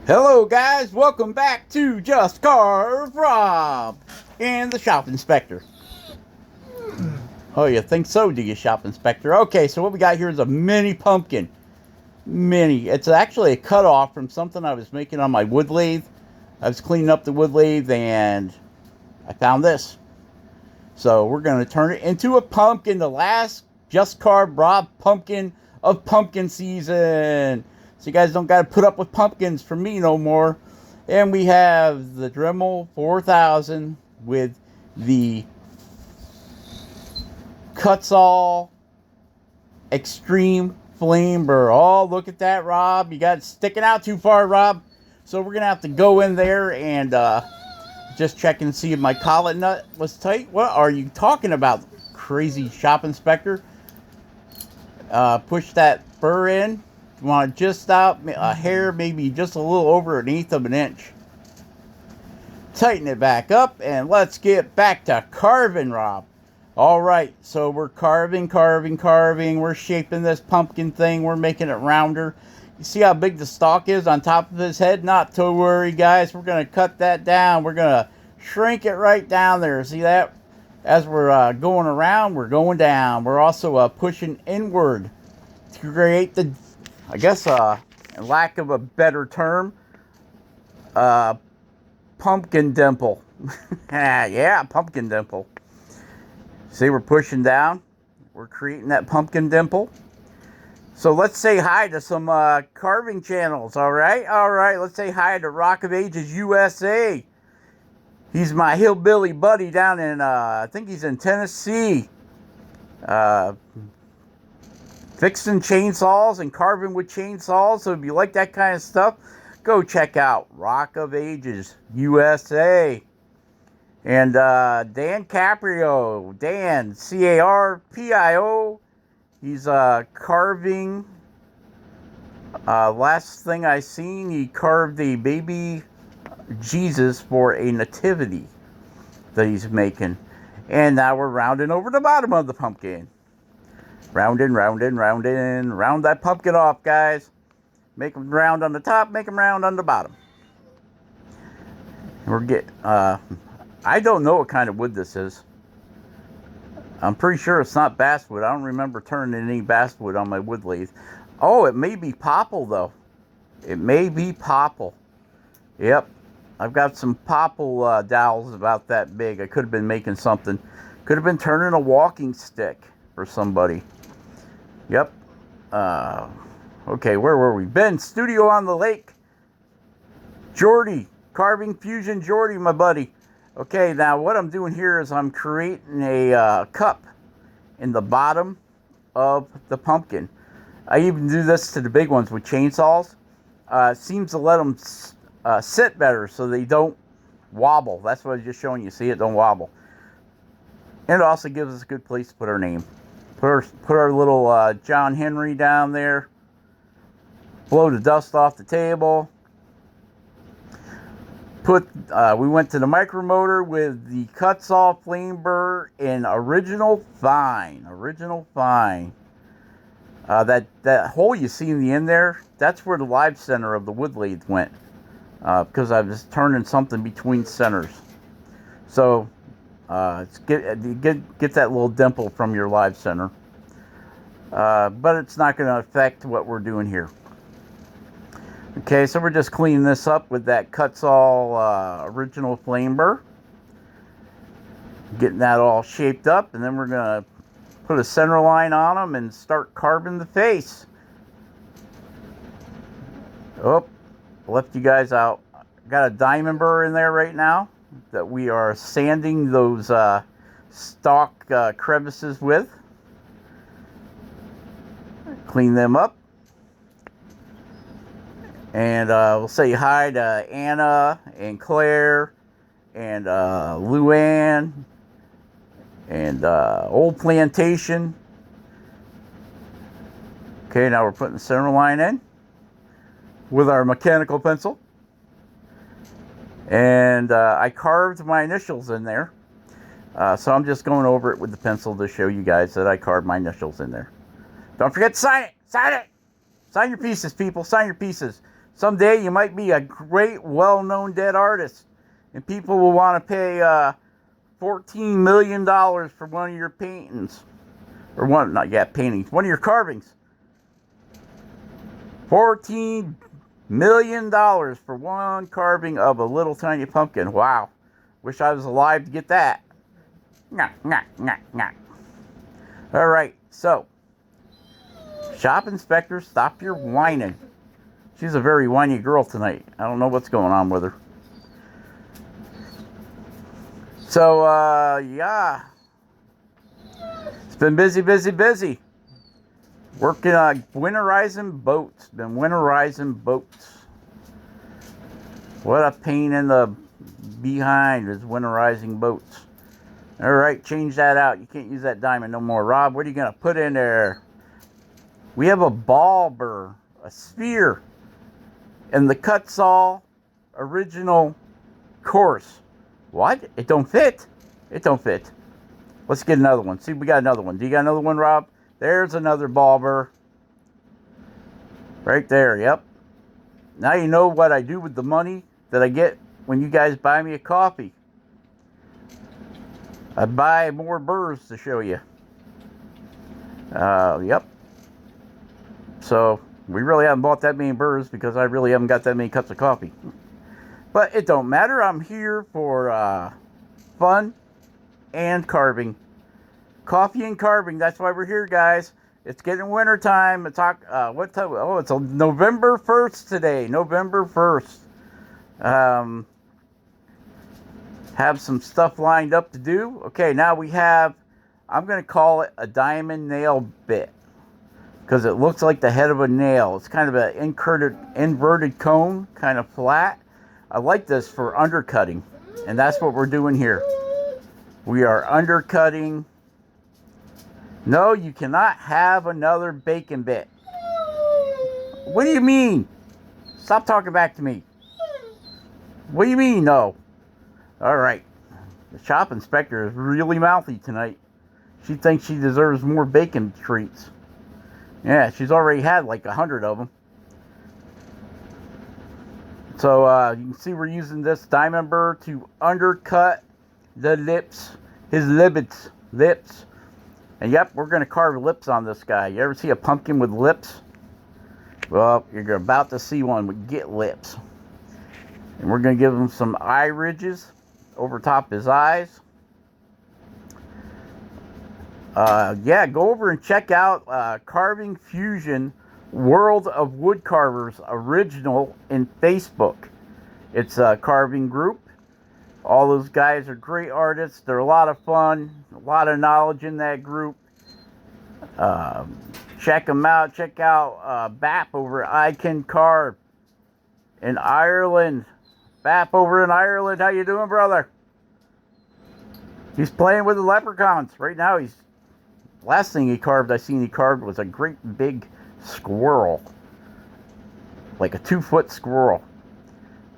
Hello guys, welcome back to Just Carve Rob and the Shop Inspector. Oh, you think so, do you, Shop Inspector? Okay, so what we got here is a mini pumpkin. Mini. It's actually a cutoff from something I was making on my wood lathe. I was cleaning up the wood lathe and I found this. So we're going to turn it into a pumpkin, the last Just Carve Rob pumpkin of pumpkin season. So you guys don't got to put up with pumpkins from me no more. And we have the Dremel 4000 with the Cuts-All Extreme Flame Burr. Oh, look at that, Rob. You got it sticking out too far, Rob. So we're going to have to go in there and just check and see if my collet nut was tight. What are you talking about, crazy Shop Inspector? Push that burr in. You want to just out a hair, maybe just a little over 1/8 of an inch. Tighten it back up, and let's get back to carving, Rob. All right, so we're carving. We're shaping this pumpkin thing. We're making it rounder. You see how big the stalk is on top of his head? Not to worry, guys. We're going to cut that down. We're going to shrink it right down there. See that? As we're going around, we're going down. We're also pushing inward to create the, I guess, in lack of a better term, pumpkin dimple. Yeah, pumpkin dimple. See, we're pushing down. We're creating that pumpkin dimple. So let's say hi to some carving channels, all right? All right, let's say hi to Rock of Ages USA. He's my hillbilly buddy down in, I think he's in Tennessee. Fixing chainsaws and carving with chainsaws. So if you like that kind of stuff, go check out Rock of Ages USA. And Dan Caprio, Dan, C-A-R-P-I-O. He's carving. Last thing I seen, he carved a baby Jesus for a nativity that he's making. And now we're rounding over the bottom of the pumpkin. Round that pumpkin off, guys. Make them round on the top, make them round on the bottom. We're getting, I don't know what kind of wood this is. I'm pretty sure it's not basswood. I don't remember turning any basswood on my wood lathe. Oh, it may be popple, though. It may be popple. Yep. I've got some popple dowels about that big. I could have been making something. Could have been turning a walking stick for somebody. Yep. Okay, where were we? Ben, Studio on the Lake. Jordy. Carving Fusion Jordy, my buddy. Okay, now what I'm doing here is I'm creating a cup in the bottom of the pumpkin. I even do this to the big ones with chainsaws. Seems to let them sit better so they don't wobble. That's what I was just showing you. See, it don't wobble. And it also gives us a good place to put our name. Put our little John Henry down there. Blow the dust off the table. We went to the micromotor with the Cuts-All Flame Burr in original fine. That hole you see in the end there, that's where the live center of the wood lathe went. Because I was turning something between centers. So get that little dimple from your live center. But it's not going to affect what we're doing here. Okay, so we're just cleaning this up with that Cuts-All original Flame Burr. Getting that all shaped up, and then we're going to put a center line on them and start carving the face. Oh, left you guys out. Got a diamond burr in there right now that we are sanding those stalk crevices with. Clean them up. And we'll say hi to Anna and Claire and Luann and Old Plantation. Okay, now we're putting the center line in with our mechanical pencil. And I carved my initials in there. So I'm just going over it with the pencil to show you guys that I carved my initials in there. Don't forget to sign it! Sign it! Sign your pieces, people. Sign your pieces. Someday you might be a great, well-known dead artist, and people will want to pay $14 million for one of your paintings. Or one, not yet, paintings. One of your carvings. $14 million for one carving of a little tiny pumpkin. Wow. Wish I was alive to get that. Nah, nah, nah, nah. Alright, so. Shop inspector, stop your whining. She's a very whiny girl tonight. I don't know what's going on with her. So, yeah. It's been busy, busy, busy. Working on winterizing boats. Been winterizing boats. What a pain in the behind is winterizing boats. Alright, change that out. You can't use that diamond no more. Rob, what are you going to put in there? We have a ball burr, a sphere, and the cut saw original course. What? It don't fit? It don't fit. Let's get another one. See, we got another one. Do you got another one, Rob? There's another ball burr. Right there, yep. Now you know what I do with the money that I get when you guys buy me a coffee. I buy more burrs to show you. Yep. So, we really haven't bought that many burrs because I really haven't got that many cups of coffee. But it don't matter. I'm here for fun and carving. Coffee and carving. That's why we're here, guys. It's getting winter time. It's what time? Oh, it's November 1st today. November 1st. Have some stuff lined up to do. Okay, now we have, I'm going to call it a diamond nail bit. Because it looks like the head of a nail. It's kind of an inverted cone, kind of flat. I like this for undercutting. And that's what we're doing here. We are undercutting. No, you cannot have another bacon bit. What do you mean? Stop talking back to me. What do you mean, no? Alright. The shop inspector is really mouthy tonight. She thinks she deserves more bacon treats. Yeah, she's already had like 100 of them. So you can see we're using this diamond burr to undercut the lips, his lips. And yep, we're going to carve lips on this guy. You ever see a pumpkin with lips? Well, you're about to see one with get lips. And we're going to give him some eye ridges over top his eyes. Yeah, go over and check out Carving Fusion World of Wood Carvers Original in Facebook. It's a carving group. All those guys are great artists. They're a lot of fun, a lot of knowledge in that group. Check them out. Check out Bap over at I Can Carve in Ireland. Bap over in Ireland, how you doing, brother? He's playing with the leprechauns. Right now, last thing he carved, he carved was a great big squirrel. Like a 2-foot squirrel.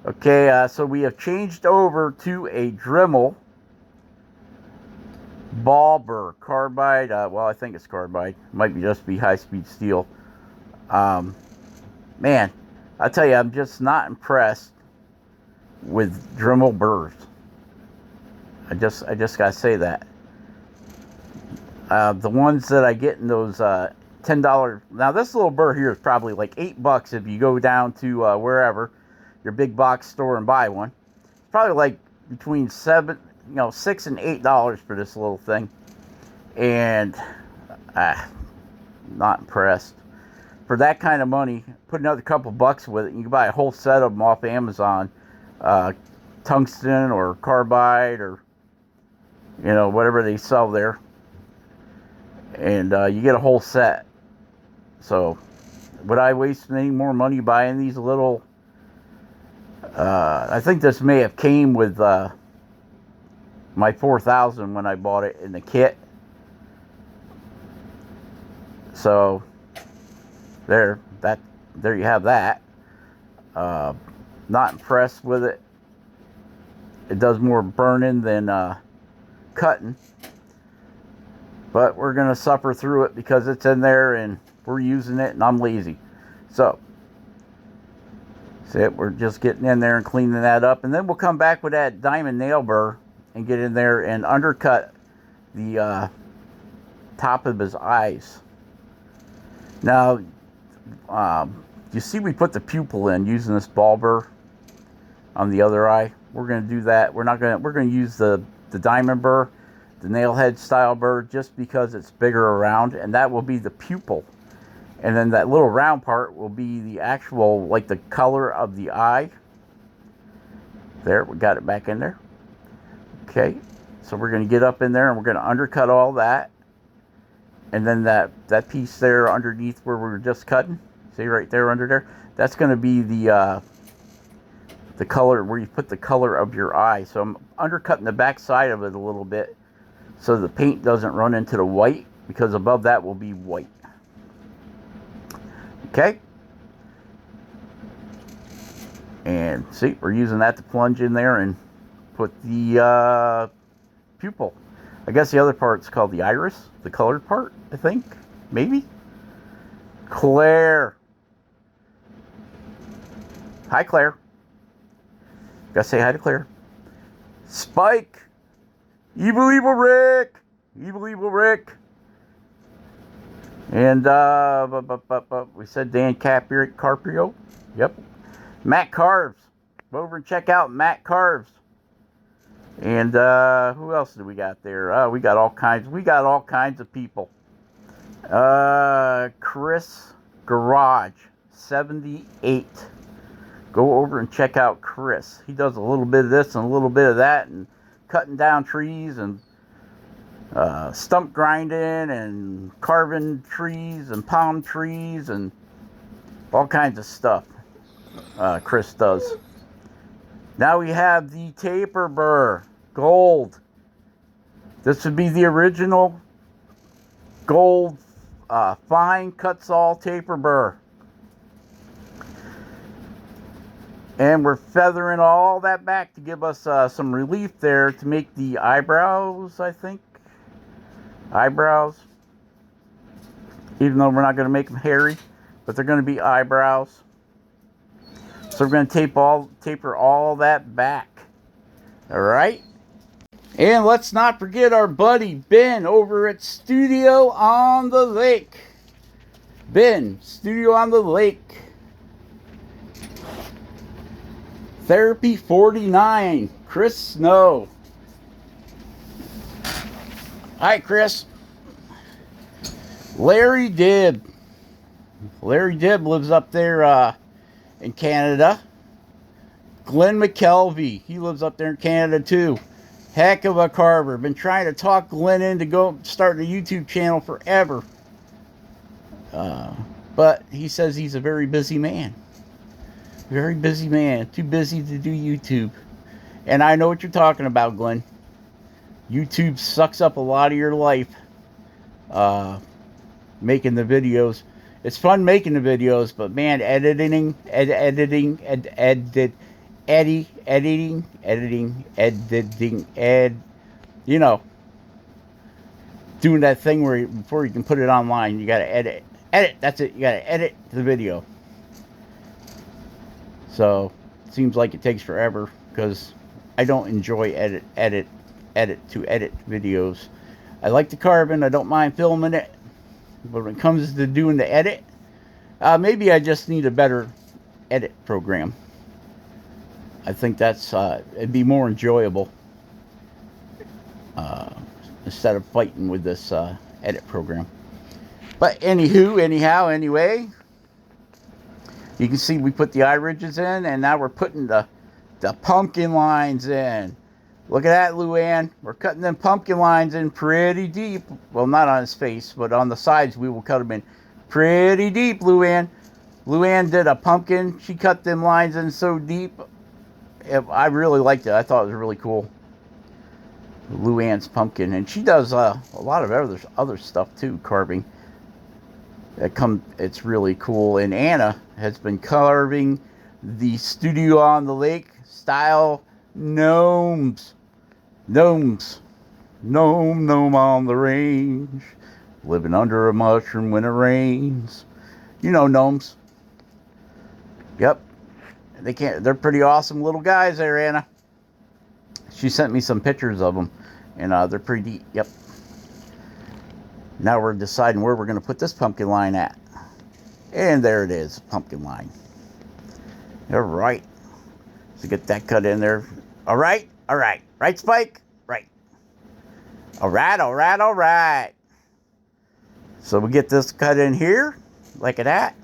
Okay, so we have changed over to a Dremel ball burr carbide. Well, I think it's carbide. Might just be high-speed steel. Man, I tell you, I'm just not impressed with Dremel burrs. I just gotta say that. The ones that I get in those $10. Now this little burr here is probably like $8 if you go down to wherever your big box store and buy one. It's probably like between $6 and $8 for this little thing, and not impressed. For that kind of money, put another couple bucks with it, and you can buy a whole set of them off Amazon, tungsten or carbide or whatever they sell there, and you get a whole set. So would I waste any more money buying these little I think this may have came with my 4000 when I bought it in the kit. So there you have that. Not impressed with it. It does more burning than cutting, but we're gonna suffer through it because it's in there and we're using it and I'm lazy. So See it? We're just getting in there and cleaning that up. And then we'll come back with that diamond nail burr and get in there and undercut the top of his eyes. Now, you see we put the pupil in using this ball burr on the other eye. We're going to do that. We're going to use the diamond burr, the nail head style burr, just because it's bigger around, and that will be the pupil. And then that little round part will be the actual, like the color of the eye. There, we got it back in there. Okay, so we're going to get up in there and we're going to undercut all that. And then that piece there underneath where we were just cutting, see right there under there, that's going to be the color where you put the color of your eye. So I'm undercutting the back side of it a little bit so the paint doesn't run into the white, because above that will be white. Okay, and see, we're using that to plunge in there and put the pupil. I guess the other part's called the iris, the colored part, I think, maybe. Claire. Hi, Claire. Gotta say hi to Claire. Spike. Evil Rick. Evil Rick. And we said Dan Carpio. Yep. Matt Carves. Go over and check out Matt Carves. And who else do we got there? We got all kinds. We got all kinds of people. Chris Garage 78. Go over and check out Chris. He does a little bit of this and a little bit of that, and cutting down trees and stump grinding and carving trees and palm trees and all kinds of stuff Chris does. Now we have the taper burr, gold. This would be the original gold fine cut saw taper burr. And we're feathering all that back to give us some relief there to make the eyebrows, I think. Eyebrows. Even though we're not going to make them hairy, but they're going to be eyebrows. So we're going to taper all that back. All right. And let's not forget our buddy Ben over at Studio on the Lake. Ben, Studio on the Lake. Therapy 49, Chris Snow. Hi, Chris. Larry Dibb. Larry Dibb lives up there in Canada. Glenn McKelvey, he lives up there in Canada too. Heck of a carver. Been trying to talk Glenn into go starting a YouTube channel forever. But he says he's a very busy man. Very busy man. Too busy to do YouTube. And I know what you're talking about, Glenn. YouTube sucks up a lot of your life. Making the videos. It's fun making the videos, but man, editing, you know, doing that thing where before you can put it online, you gotta edit, that's it, you gotta edit the video. So, it seems like it takes forever, because I don't enjoy edit videos. I like the carving, I don't mind filming it, but when it comes to doing the edit, maybe I just need a better edit program. I think that's, it'd be more enjoyable, instead of fighting with this edit program. But anyway, you can see we put the eye ridges in, and now we're putting the pumpkin lines in. Look at that, Luann. We're cutting them pumpkin lines in pretty deep. Well, not on his face, but on the sides we will cut them in pretty deep, Luann. Luann did a pumpkin. She cut them lines in so deep. I really liked it. I thought it was really cool. Luann's pumpkin. And she does a lot of other stuff too, carving. It's really cool. And Anna has been carving the Studio on the Lake style gnomes. Gnome on the range, living under a mushroom when it rains. You know, gnomes. Yep. They're pretty awesome little guys there, Anna. She sent me some pictures of them, and they're pretty neat. Yep. Now we're deciding where we're going to put this pumpkin line at. And there it is, pumpkin line. All right. So get that cut in there. All right. All right. Right, Spike? Right. All right. All right. All right. So we get this cut in here, like that.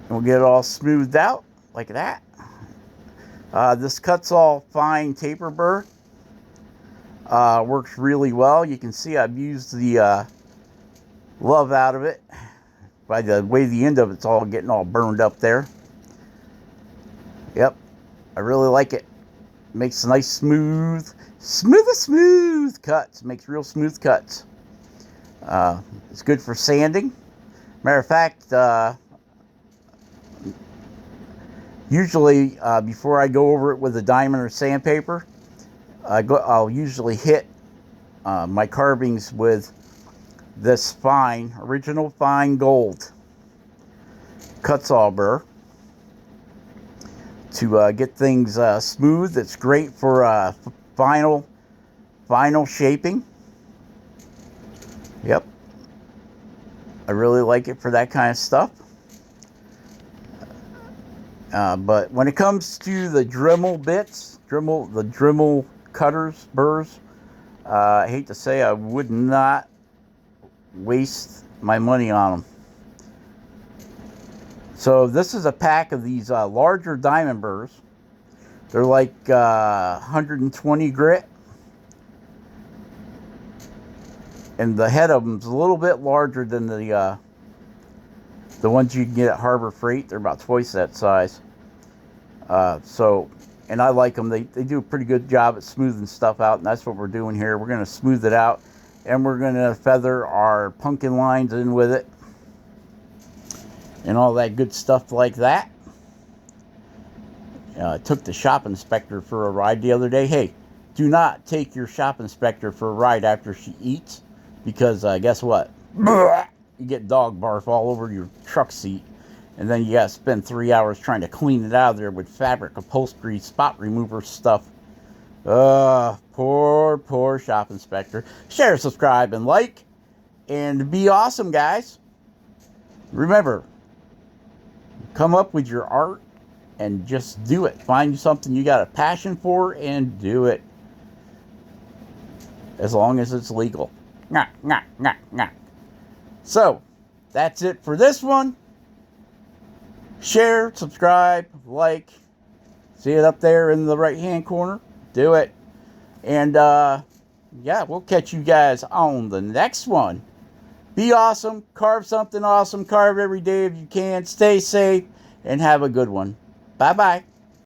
And we'll get it all smoothed out, like that. This cut's all fine taper burr. Works really well. You can see I've used the love out of it by the way the end of it's all getting all burned up there. Yep, I really like it. Makes nice smooth cuts. Makes real smooth cuts. It's good for sanding. Matter of fact, usually before I go over it with a diamond or sandpaper, I'll usually hit my carvings with this original fine gold Kutzall burr to get things smooth. It's great for final shaping. Yep, I really like it for that kind of stuff. But when it comes to the Dremel bits, the Dremel cutters, burrs, I hate to say I would not waste my money on them. So this is a pack of these larger diamond burrs. They're like 120 grit. And the head of them's a little bit larger than the ones you can get at Harbor Freight. They're about twice that size. And I like them. They do a pretty good job at smoothing stuff out, and that's what we're doing here. We're going to smooth it out, and we're going to feather our pumpkin lines in with it, and all that good stuff like that. I took the shop inspector for a ride the other day. Hey, do not take your shop inspector for a ride after she eats, because guess what? You get dog barf all over your truck seat. And then you got to spend 3 hours trying to clean it out of there with fabric upholstery spot remover stuff. Poor shop inspector. Share, subscribe, and like. And be awesome, guys. Remember, come up with your art and just do it. Find something you got a passion for and do it. As long as it's legal. So, that's it for this one. Share, subscribe, like. See it up there in the right hand corner? Do it. And yeah, we'll catch you guys on the next one. Be awesome. Carve something awesome. Carve every day if you can. Stay safe and have a good one. Bye-bye.